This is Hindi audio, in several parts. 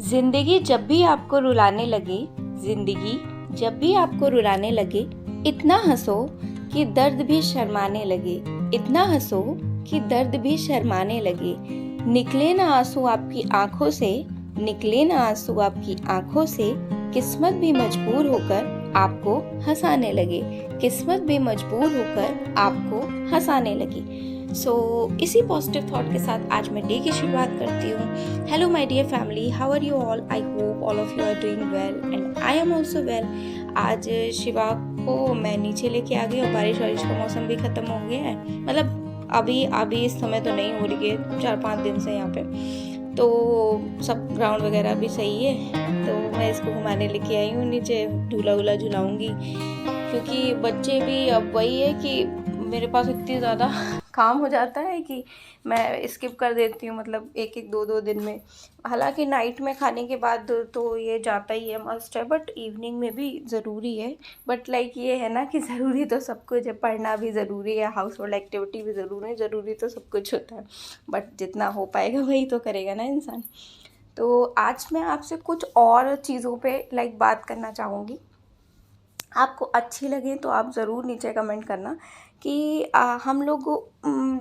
जिंदगी जब भी आपको रुलाने लगे, जिंदगी जब भी आपको रुलाने लगे, इतना हंसो कि दर्द भी शर्माने लगे, इतना हंसो कि दर्द भी शर्माने लगे। निकले ना आंसू आपकी आंखों से, निकले ना आंसू आपकी आंखों से, किस्मत भी मजबूर होकर आपको हंसाने लगे, किस्मत भी मजबूर होकर आपको हंसाने लगी। इसी पॉजिटिव थॉट के साथ आज मैं डे की शुरुआत करती हूँ। Hello my dear family, how are you all? I hope all of you are doing well and I am also well. आज शिवा को मैं नीचे लेके आ गई और बारिश वारिश का मौसम भी ख़त्म हो गया है। मतलब अभी इस समय तो नहीं हो रही है, 4-5 दिन से यहाँ पे तो सब ग्राउंड वगैरह भी सही है। तो मैं इसको घुमाने लेके आई हूँ नीचे, झूला वूला झुलाऊँगी, क्योंकि बच्चे भी अब वही है कि मेरे पास इतनी ज़्यादा काम हो जाता है कि मैं स्किप कर देती हूँ, मतलब 1-2 दिन में। हालांकि नाइट में खाने के बाद तो ये जाता ही है, मस्ट है, बट इवनिंग में भी ज़रूरी है। बट लाइक ये है ना कि ज़रूरी तो सब कुछ है, पढ़ना भी ज़रूरी है, हाउस होल्ड एक्टिविटी भी ज़रूरी तो सब कुछ होता है, बट जितना हो पाएगा वही तो करेगा ना इंसान। तो आज मैं आपसे कुछ और चीज़ों पे लाइक बात करना चाहूँगी। आपको अच्छी लगे तो आप ज़रूर नीचे कमेंट करना कि हम लोग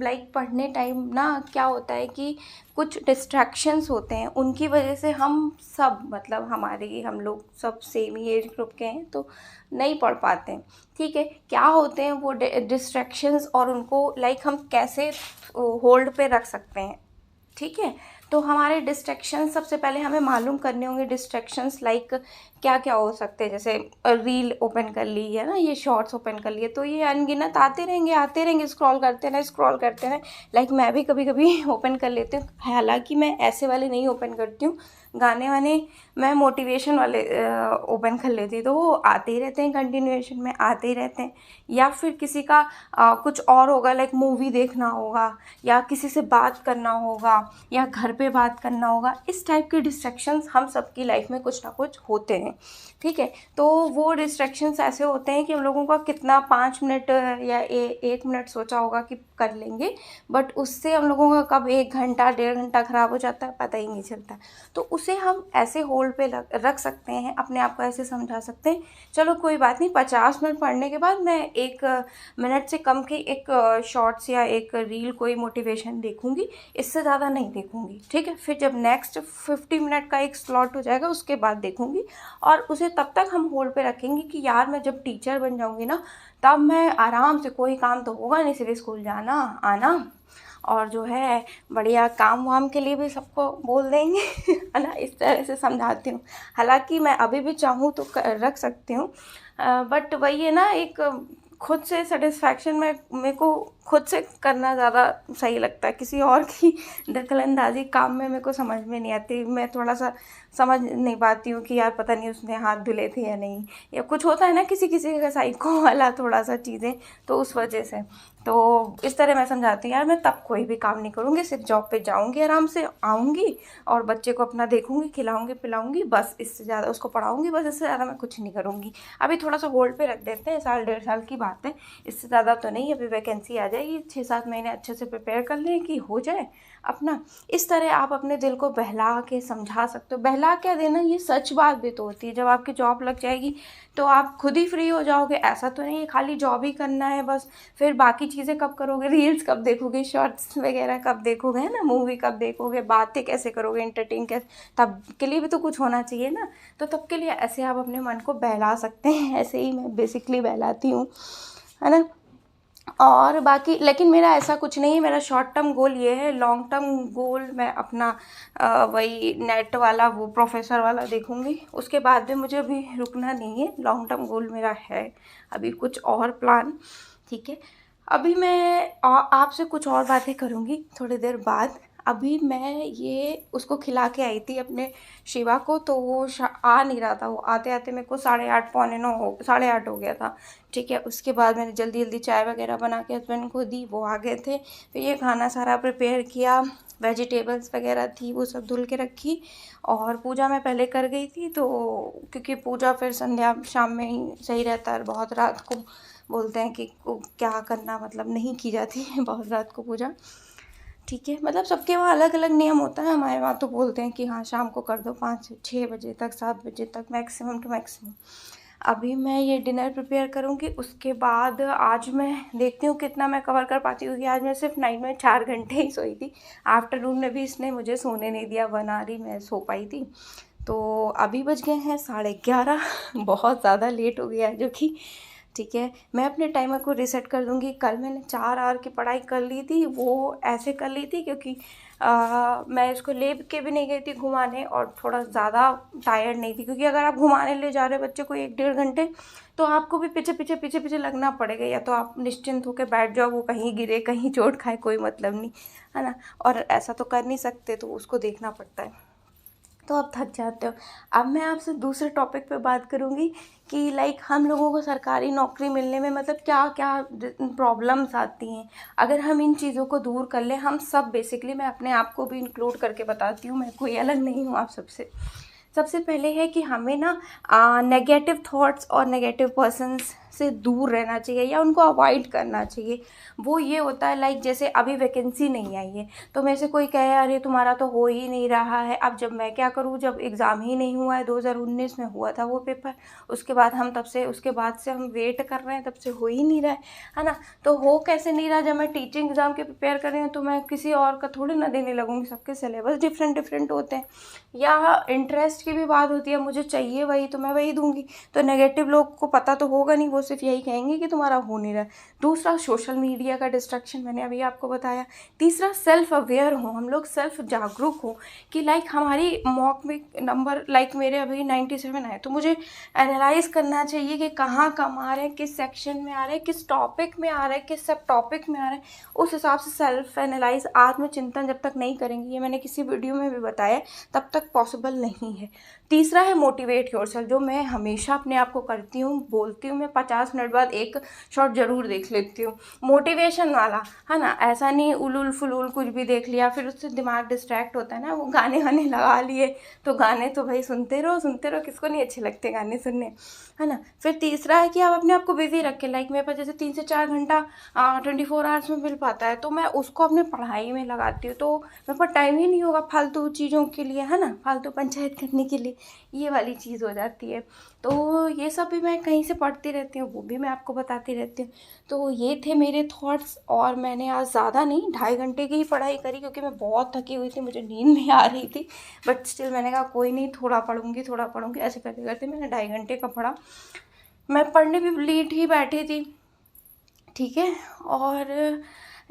लाइक पढ़ने टाइम ना क्या होता है कि कुछ डिस्ट्रैक्शंस होते हैं, उनकी वजह से हम सब मतलब हम लोग सब सेम ही एज ग्रुप के हैं तो नहीं पढ़ पाते हैं। ठीक है, क्या होते हैं वो डिस्ट्रैक्शंस और उनको लाइक हम कैसे होल्ड पे रख सकते हैं। ठीक है, तो हमारे डिस्ट्रैक्शंस सबसे पहले हमें मालूम करने होंगे। डिस्ट्रैक्शंस लाइक क्या क्या हो सकते हैं, जैसे रील ओपन कर ली है ना, ये शॉर्ट्स ओपन कर लिए, तो ये अनगिनत आते रहेंगे, स्क्रॉल करते रहें। लाइक मैं भी कभी कभी ओपन कर लेती हूँ, हालांकि मैं ऐसे वाले नहीं ओपन करती हूँ, गाने वाने मैं मोटिवेशन वाले ओपन कर लेती हूँ, तो वो आते ही रहते हैं, कंटिन्यूएशन में आते ही रहते हैं। या फिर किसी का कुछ और होगा, लाइक मूवी देखना होगा या किसी से बात करना होगा या घर पे बात करना होगा। इस टाइप के डिस्ट्रैक्शंस हम सबकी लाइफ में कुछ ना कुछ होते हैं। ठीक है, तो वो डिस्ट्रैक्शंस ऐसे होते हैं कि हम लोगों का कितना 5 मिनट या 1 मिनट सोचा होगा कि कर लेंगे, बट उससे हम लोगों का कब 1 घंटा 1.5 घंटा ख़राब हो जाता है पता ही नहीं चलता। तो उसे हम ऐसे होल्ड पे रख सकते हैं, अपने आप को ऐसे समझा सकते हैं, चलो कोई बात नहीं, 50 मिनट पढ़ने के बाद मैं 1 मिनट से कम की एक शॉर्ट्स या एक रील कोई मोटिवेशन देखूंगी, इससे ज़्यादा नहीं देखूंगी। ठीक है, फिर जब नेक्स्ट 50 मिनट का एक स्लॉट हो जाएगा उसके बाद देखूंगी, और उसे तब तक हम होल्ड पे रखेंगे कि यार मैं जब टीचर बन जाऊंगी ना, तब मैं आराम से, कोई काम तो होगा नहीं, सिर्फ स्कूल जाना आना और जो है बढ़िया काम वाम के लिए भी सबको बोल देंगे है ना। इस तरह से समझाती हूँ, हालांकि मैं अभी भी चाहूँ तो रख सकती हूँ, बट वही है ना, एक खुद से सेटिस्फैक्शन में मेरे को खुद से करना ज़्यादा सही लगता है। किसी और की दखलंदाजी काम में मेरे को समझ में नहीं आती, मैं थोड़ा सा समझ नहीं पाती हूँ कि यार पता नहीं उसने हाथ धुले थे या नहीं, या कुछ होता है ना किसी का साइको वाला थोड़ा सा चीज़ें, तो उस वजह से तो इस तरह मैं समझाती हूँ यार मैं तब कोई भी काम नहीं करूँगी, सिर्फ जॉब पे जाऊँगी, आराम से आऊँगी और बच्चे को अपना देखूँगी, खिलाऊँगी पिलाऊँगी, बस इससे ज़्यादा उसको पढ़ाऊँगी, बस इससे ज़्यादा मैं कुछ नहीं करूँगी। अभी थोड़ा सा होल्ड पे रख देते हैं, 1-1.5 साल की बात है, इससे ज़्यादा तो नहीं। अभी वैकेंसी आ जाएगी, 6-7 महीने अच्छे से प्रिपेयर कर लें कि हो जाए अपना। इस तरह आप अपने दिल को बहला के समझा सकते हो। बहला क्या देना, ये सच बात भी तो होती है, जब आपकी जॉब लग जाएगी तो आप खुद ही फ्री हो जाओगे। ऐसा तो नहीं है खाली जॉब ही करना है बस, फिर बाकी चीज़ें कब करोगे, रील्स कब देखोगे, शॉर्ट्स वगैरह कब देखोगे, है ना, मूवी कब देखोगे, बातें कैसे करोगे, एंटरटेन कैसे, तब के लिए भी तो कुछ होना चाहिए ना। तो तब के लिए ऐसे आप अपने मन को बहला सकते हैं, ऐसे ही मैं बेसिकली बहलाती हूँ, है ना। और बाकी लेकिन मेरा ऐसा कुछ नहीं है, मेरा शॉर्ट टर्म गोल ये है, लॉन्ग टर्म गोल मैं अपना वही नेट वाला वो प्रोफेसर वाला देखूंगी, उसके बाद भी मुझे अभी रुकना नहीं है। लॉन्ग टर्म गोल मेरा है अभी कुछ और प्लान। ठीक है, अभी मैं आपसे कुछ और बातें करूँगी थोड़ी देर बाद। अभी मैं ये उसको खिला के आई थी अपने शिवा को, तो वो आ नहीं रहा था, वो आते आते मेरे को 8:30 पौने 9 8:30 हो गया था। ठीक है, उसके बाद मैंने जल्दी जल्दी चाय वगैरह बना के हस्बैंड को दी, वो आ गए थे, फिर ये खाना सारा प्रिपेयर किया, वेजिटेबल्स वगैरह थी वो सब धुल के रखी, और पूजा मैं पहले कर गई थी, तो क्योंकि पूजा फिर संध्या शाम में ही सही रहता है, बहुत रात को बोलते हैं कि क्या करना, मतलब नहीं की जाती है बहुत रात को पूजा। ठीक है, मतलब सबके वहाँ अलग अलग नियम होता है। हमारे वहाँ तो बोलते हैं कि हाँ शाम को कर दो 5-6 बजे तक, 7 बजे तक मैक्सिमम टू मैक्सिमम। अभी मैं ये डिनर प्रिपेयर करूँगी, उसके बाद आज मैं देखती हूँ कितना मैं कवर कर पाती हूँ, क्योंकि आज मैं सिर्फ नाइट में 4 घंटे ही सोई थी। आफ्टरनून में भी इसने मुझे सोने नहीं दिया, 1 आवर ही मैं सो पाई थी। तो अभी बज गए हैं 11:30 बहुत ज़्यादा लेट हो गया है जो कि ठीक है। मैं अपने टाइमर को रीसेट कर दूँगी। कल मैंने 4 आवर की पढ़ाई कर ली थी, वो ऐसे कर ली थी क्योंकि मैं इसको ले के भी नहीं गई थी घुमाने, और थोड़ा ज़्यादा टायर्ड नहीं थी, क्योंकि अगर आप घुमाने ले जा रहे बच्चे को 1-1.5 घंटे, तो आपको भी पीछे लगना पड़ेगा, या तो आप निश्चिंत होकर बैठ जाओ, वो कहीं गिरे कहीं चोट खाए कोई मतलब नहीं, है ना। और ऐसा तो कर नहीं सकते, तो उसको देखना पड़ता है, तो आप थक जाते हो। अब मैं आपसे दूसरे टॉपिक पे बात करूँगी कि लाइक हम लोगों को सरकारी नौकरी मिलने में मतलब क्या क्या प्रॉब्लम्स आती हैं। अगर हम इन चीज़ों को दूर कर लें, हम सब बेसिकली, मैं अपने आप को भी इंक्लूड करके बताती हूँ, मैं कोई अलग नहीं हूँ आप सबसे। सबसे पहले है कि हमें ना नेगेटिव थॉट्स और नेगेटिव पर्सन्स से दूर रहना चाहिए, या उनको अवॉइड करना चाहिए। वो ये होता है लाइक जैसे अभी वैकेंसी नहीं आई है, तो मेरे से कोई कहे अरे तुम्हारा तो हो ही नहीं रहा है। अब जब मैं क्या करूँ, जब एग्ज़ाम ही नहीं हुआ है, 2019 में हुआ था वो पेपर, उसके बाद उसके बाद से हम वेट कर रहे हैं, तब से हो ही नहीं रहा है ना। तो हो कैसे नहीं रहा, जब मैं टीचिंग एग्ज़ाम के प्रिपेयर कर रही हूँ, तो मैं किसी और का थोड़ी ना देने लगूँगी, सबके सिलेबस डिफरेंट होते हैं, या इंटरेस्ट की भी बात होती है, मुझे चाहिए वही तो मैं वही दूंगी। तो नेगेटिव लोग को पता तो होगा नहीं, वो सिर्फ यही कहेंगे कि तुम्हारा हो नहीं रहा है। दूसरा, सोशल मीडिया का डिस्ट्रैक्शन, मैंने अभी आपको बताया। तीसरा, सेल्फ अवेयर हो, हम लोग सेल्फ जागरूक हो कि लाइक हमारी मॉक में नंबर लाइक मेरे अभी 97 आए, तो मुझे एनालाइज करना चाहिए कि कहाँ कम आ रहे हैं, किस सेक्शन में आ रहे हैं, किस टॉपिक में आ रहे हैं, किस सब टॉपिक में आ रहे हैं। उस हिसाब से सेल्फ एनालाइज, आत्मचिंतन जब तक नहीं करेंगे, ये मैंने किसी वीडियो में भी बताया, तब तक पॉसिबल नहीं है। तीसरा है मोटिवेट योरसेल्फ, जो मैं हमेशा अपने आप को करती हूँ, बोलती हूँ। मैं 50 मिनट बाद एक शॉर्ट जरूर देख लेती हूँ मोटिवेशन वाला, है ना। ऐसा नहीं उलूल फुलूल कुछ भी देख लिया, फिर उससे दिमाग डिस्ट्रैक्ट होता है ना। वो गाने वाने लगा लिए, तो गाने तो भाई सुनते रहो, किसको नहीं अच्छे लगते गाने सुनने, है ना। फिर तीसरा है कि आप अपने आप को बिजी रखें। लाइक मेरे पास जैसे 3 से 4 घंटा 24 आवर्स में मिल पाता है, तो मैं उसको अपने पढ़ाई में लगाती हूँ, तो मेरे पास टाइम ही नहीं होगा फालतू चीज़ों के लिए, है ना, फालतू पंचायत करने के लिए, ये वाली चीज़ हो जाती है। तो ये सब भी मैं कहीं से पढ़ती रहती हूँ, वो भी मैं आपको बताती रहती हूँ। तो ये थे मेरे थॉट्स, और मैंने आज ज़्यादा नहीं 2.5 घंटे की ही पढ़ाई करी, क्योंकि मैं बहुत थकी हुई थी, मुझे नींद नहीं आ रही थी। बट स्टिल मैंने कहा कोई नहीं, थोड़ा पढ़ूंगी, ऐसे करते करते मैंने 2.5 घंटे का पढ़ा। मैं पढ़ने भी लेट ही बैठी थी, ठीक है। और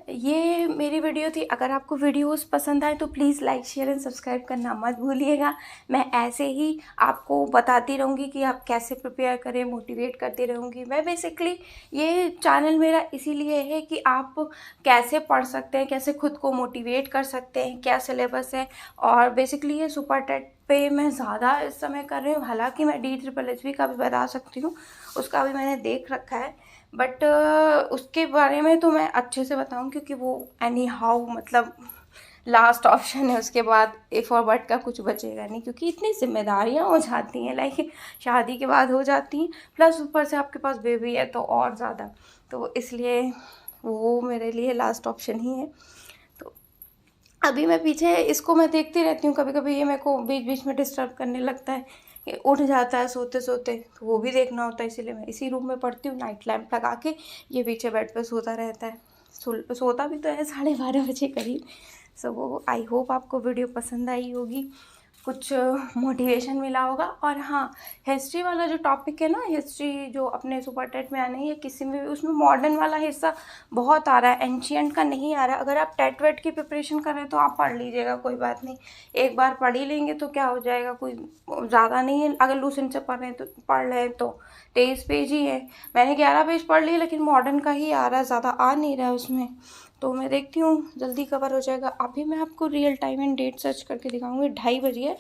ये मेरी वीडियो थी। अगर आपको वीडियोस पसंद आए तो please like share and subscribe करना मत भूलिएगा। मैं ऐसे ही आपको बताती रहूँगी कि आप कैसे प्रिपेयर करें, मोटिवेट करती रहूँगी मैं। बेसिकली ये चैनल मेरा इसीलिए है कि आप कैसे पढ़ सकते हैं, कैसे खुद को मोटिवेट कर सकते हैं, क्या सिलेबस है। और बेसिकली ये सुपर टेट पे मैं ज़्यादा इस समय कर रही हूँ। हालांकि मैं DSSS का भी बता सकती हूँ, उसका भी मैंने देख रखा है, बट उसके बारे में तो मैं अच्छे से बताऊँ, क्योंकि वो एनी हाउ मतलब लास्ट ऑप्शन है। उसके बाद ए फॉर बट का कुछ बचेगा नहीं, क्योंकि इतनी जिम्मेदारियाँ हो जाती हैं, लाइक शादी के बाद हो जाती हैं, प्लस ऊपर से आपके पास बेबी है तो और ज़्यादा, तो इसलिए वो मेरे लिए लास्ट ऑप्शन ही है। तो अभी मैं पीछे इसको मैं देखती रहती हूँ, कभी कभी ये मेरे को बीच बीच में डिस्टर्ब करने लगता है, कि उठ जाता है सोते सोते, तो वो भी देखना होता है। इसीलिए मैं इसी रूम में पढ़ती हूँ, नाइट लैम्प लगा के। ये पीछे बेड पे सोता रहता है, सोता भी तो है 12:30 बजे करीब। सो आई होप आपको वीडियो पसंद आई होगी, कुछ मोटिवेशन मिला होगा। और हाँ, हिस्ट्री वाला जो टॉपिक है ना, हिस्ट्री जो अपने सुपर टेट में आना है, या किसी में भी, उसमें मॉडर्न वाला हिस्सा बहुत आ रहा है, एंशियंट का नहीं आ रहा है। अगर आप टेट वेट की प्रिपरेशन कर रहे हैं तो आप पढ़ लीजिएगा, कोई बात नहीं, एक बार पढ़ ही लेंगे तो क्या हो जाएगा, कोई ज़्यादा नहीं है। अगर लूसेंट से पढ़ रहे हैं तो 23 पेज ही है। मैंने 11 पेज पढ़ लिए, लेकिन मॉडर्न का ही आ रहा है, ज़्यादा आ नहीं रहा है उसमें। तो मैं देखती हूँ जल्दी कवर हो जाएगा। अभी मैं आपको real time and date search करके दिखाऊंगी। 2:30 बजे है।